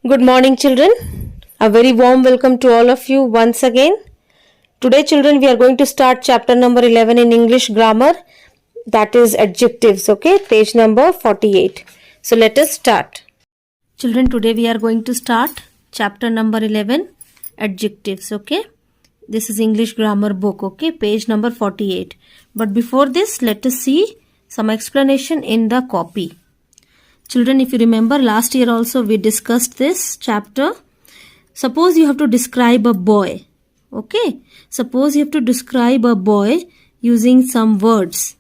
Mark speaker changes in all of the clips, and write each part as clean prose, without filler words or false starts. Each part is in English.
Speaker 1: Good morning, children. A very warm welcome to all of you once again. Today, children, we are going to start chapter number 11 in English grammar, that is adjectives, okay? Page number 48. So, let us start. Children, today we are going to start chapter number 11, adjectives, okay? This is English grammar book, okay? Page number 48. But before this, let us see some explanation in the copy. Children, if you remember, last year also we discussed this chapter. Suppose you have to describe a boy. Okay. Suppose you have to describe a boy using some words.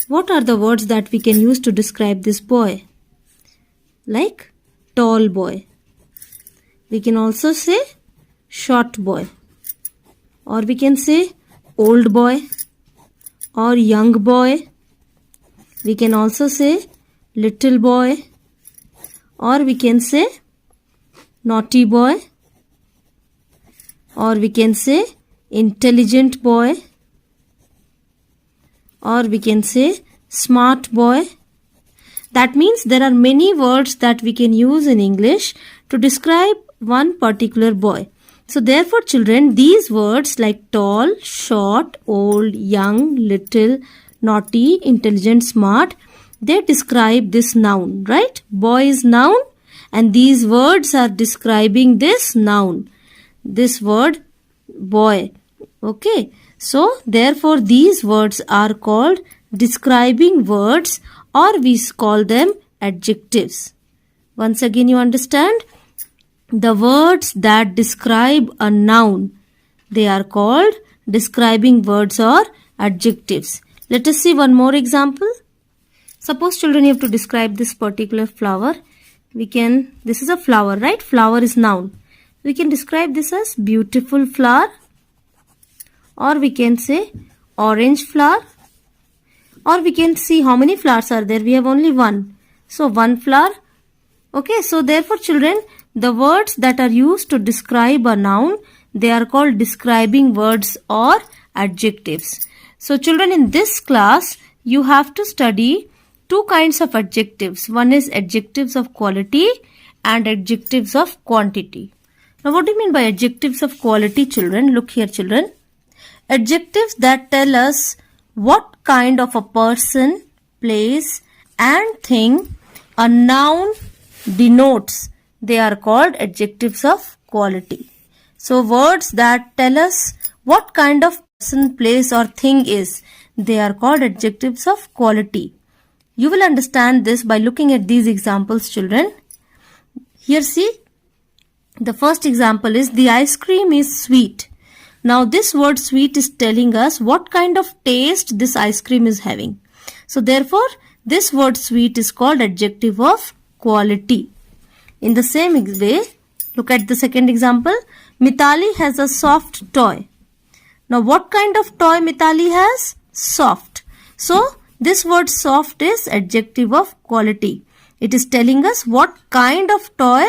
Speaker 1: What are the words that we can use to describe this boy? Like tall boy. We can also say short boy. Or we can say old boy or young boy. We can also say little boy, or we can say naughty boy, or we can say intelligent boy, or we can say smart boy. That means there are many words that we can use in English to describe one particular boy. So therefore, children, these words like tall, short, old, young, little, naughty, intelligent, smart, they describe this noun, right? Boy is noun and these words are describing this noun. This word boy. Okay. So therefore these words are called describing words, or we call them adjectives. Once again you understand? The words that describe a noun, they are called describing words or adjectives. Let us see one more example. Suppose, children, you have to describe this particular flower. This is a flower, right? Flower is noun. We can describe this as beautiful flower, or we can say orange flower, or we can see how many flowers are there. We have only one. So, one flower. Okay, so therefore, children, the words that are used to describe a noun, they are called describing words or adjectives. So, children, in this class, you have to study two kinds of adjectives. One is adjectives of quality and adjectives of quantity. Now, what do you mean by adjectives of quality, children? Look here, children. Adjectives that tell us what kind of a person, place and thing a noun denotes, they are called adjectives of quality. So, words that tell us what kind of person, place or thing is, they are called adjectives of quality. You will understand this by looking at these examples, children. Here see, the first example is the ice cream is sweet. Now this word sweet is telling us what kind of taste this ice cream is having. So therefore, this word sweet is called adjective of quality. In the same way, look at the second example. Mitali has a soft toy. Now what kind of toy Mitali has? Soft. So this word soft is adjective of quality. It is telling us what kind of toy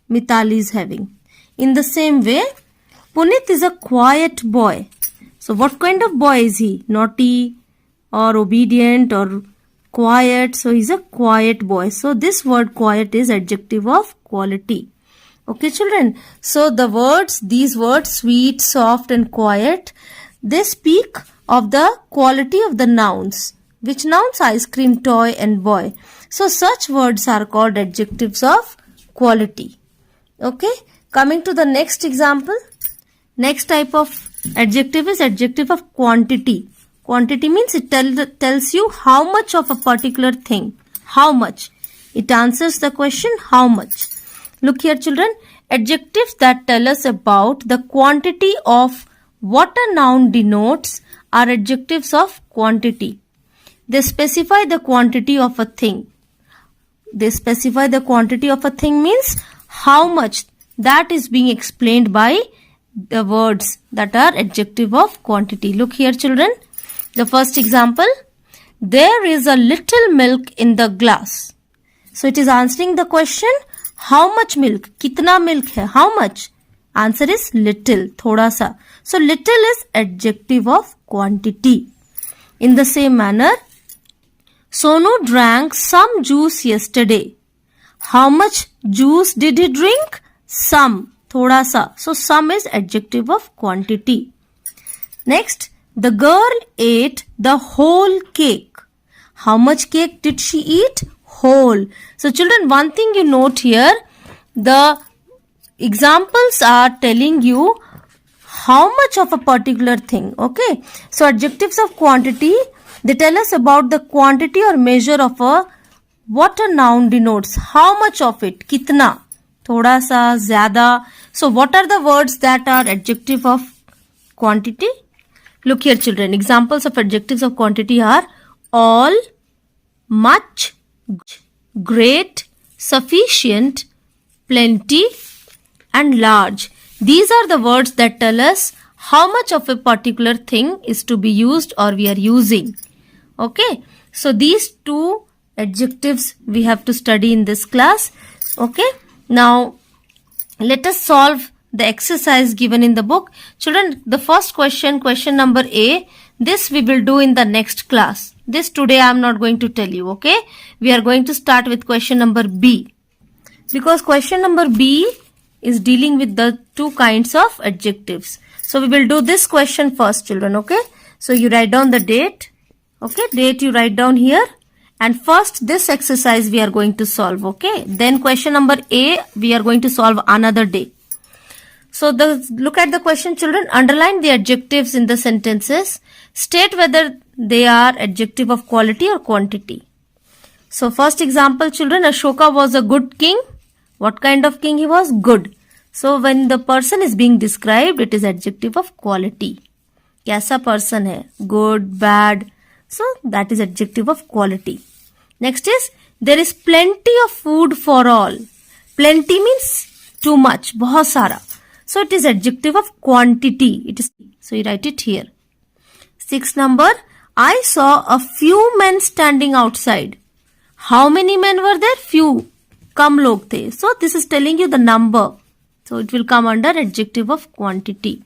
Speaker 1: Mitali is having. In the same way, Punit is a quiet boy. So what kind of boy is he? Naughty or obedient or quiet. So he's a quiet boy. So this word quiet is adjective of quality. Okay, children. So these words sweet, soft and quiet, they speak of the quality of the nouns. Which nouns? Ice cream, toy and boy. So such words are called adjectives of quality. Okay. Coming to the next example. Next type of adjective is adjective of quantity. Quantity means it tells you how much of a particular thing. How much. It answers the question how much. Look here, children. Adjectives that tell us about the quantity of what a noun denotes are adjectives of quantity. They specify the quantity of a thing. They specify the quantity of a thing means how much, that is being explained by the words that are adjective of quantity. Look here, children. The first example. There is a little milk in the glass. So it is answering the question how much milk? Kitna milk hai? How much? Answer is little. Thoda sa. So little is adjective of quantity. In the same manner, Sonu drank some juice yesterday. How much juice did he drink? some, thoda sa. So some is adjective of quantity. Next, the girl ate the whole cake. How much cake did she eat? Whole. So children, one thing you note here, the examples are telling you how much of a particular thing. Okay. So adjectives of quantity, they tell us about the quantity or measure of what a noun denotes. How much of it? Kitna? Thoda sa, zyada. So what are the words that are adjective of quantity? Look here children, examples of adjectives of quantity are all, much, great, sufficient, plenty and large. These are the words that tell us how much of a particular thing is to be used or we are using. Okay, so these two adjectives we have to study in this class. Okay, now let us solve the exercise given in the book. Children, the first question, question number A, this we will do in the next class. This today I am not going to tell you. Okay, we are going to start with question number B, because question number B is dealing with the two kinds of adjectives. So we will do this question first children. Okay, so you write down the date. Okay, date you write down here, and first this exercise we are going to solve. Okay, then question number A we are going to solve another day. So look at the question children. Underline the adjectives in the sentences. State whether they are adjective of quality or quantity. So first example children, Ashoka was a good king. What kind of king he was? Good. So when the person is being described, it is adjective of quality. Kaisa person hai? Good, bad. So that is adjective of quality. Next is, there is plenty of food for all. Plenty means too much, bahut sara. So it is adjective of quantity. It is, so you write it here. 6th number, I saw a few men standing outside. How many men were there? Few. Kam log the. So this is telling you the number. So it will come under adjective of quantity.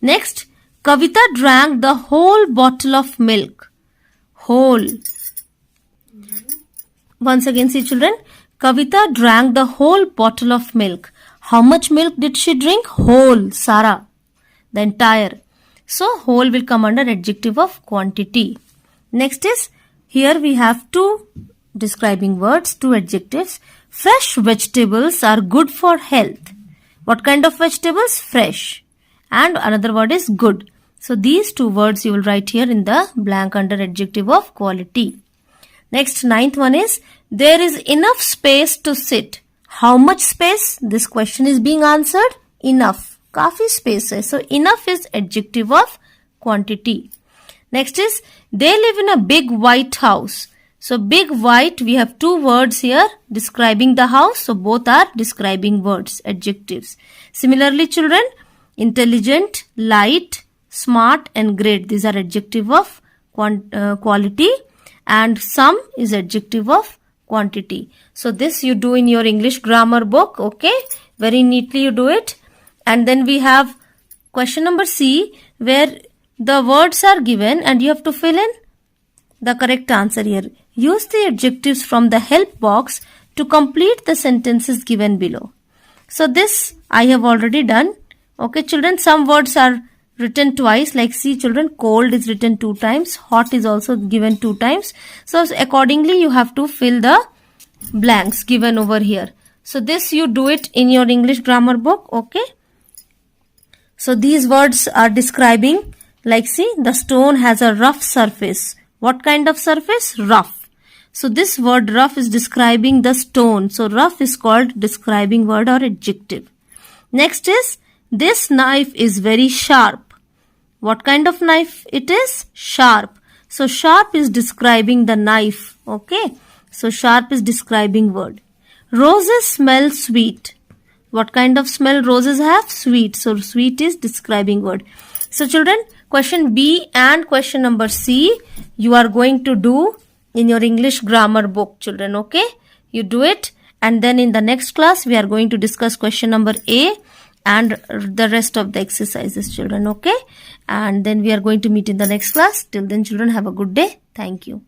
Speaker 1: Next, Kavita drank the whole bottle of milk. Whole. Once again see children, Kavita drank the whole bottle of milk. How much milk did she drink? Whole, Sara, the entire. So whole will come under adjective of quantity. Next is, here we have two describing words, two adjectives. Fresh vegetables are good for health. What kind of vegetables? Fresh. And another word is good. So these two words you will write here in the blank under adjective of quality. Next, 9th one is, there is enough space to sit. How much space? This question is being answered. Enough. Kafi space hai. So enough is adjective of quantity. Next is, they live in a big white house. So big white, we have two words here describing the house. So both are describing words, adjectives. Similarly children, intelligent, light, smart and great. These are adjective of quality, and some is adjective of quantity. So this you do in your English grammar book. Okay, very neatly you do it. And then we have question number C, where the words are given and you have to fill in the correct answer here. Use the adjectives from the help box to complete the sentences given below. So this I have already done. Okay children, some words are written twice, like see children, cold is written 2 times, hot is also given 2 times. So accordingly you have to fill the blanks given over here. So this you do it in your English grammar book. Okay, so these words are describing, like see, the stone has a rough surface. What kind of surface? Rough. So this word rough is describing the stone. So rough is called describing word or adjective. Next is, this knife is very sharp. What kind of knife it is? Sharp. So sharp is describing the knife. Okay. So sharp is describing word. Roses smell sweet. What kind of smell roses have? Sweet. So sweet is describing word. So children, question B and question number C you are going to do in your English grammar book children. Okay. You do it, and then in the next class we are going to discuss question number A and the rest of the exercises children. Okay, and then we are going to meet in the next class. Till then children, have a good day. Thank you.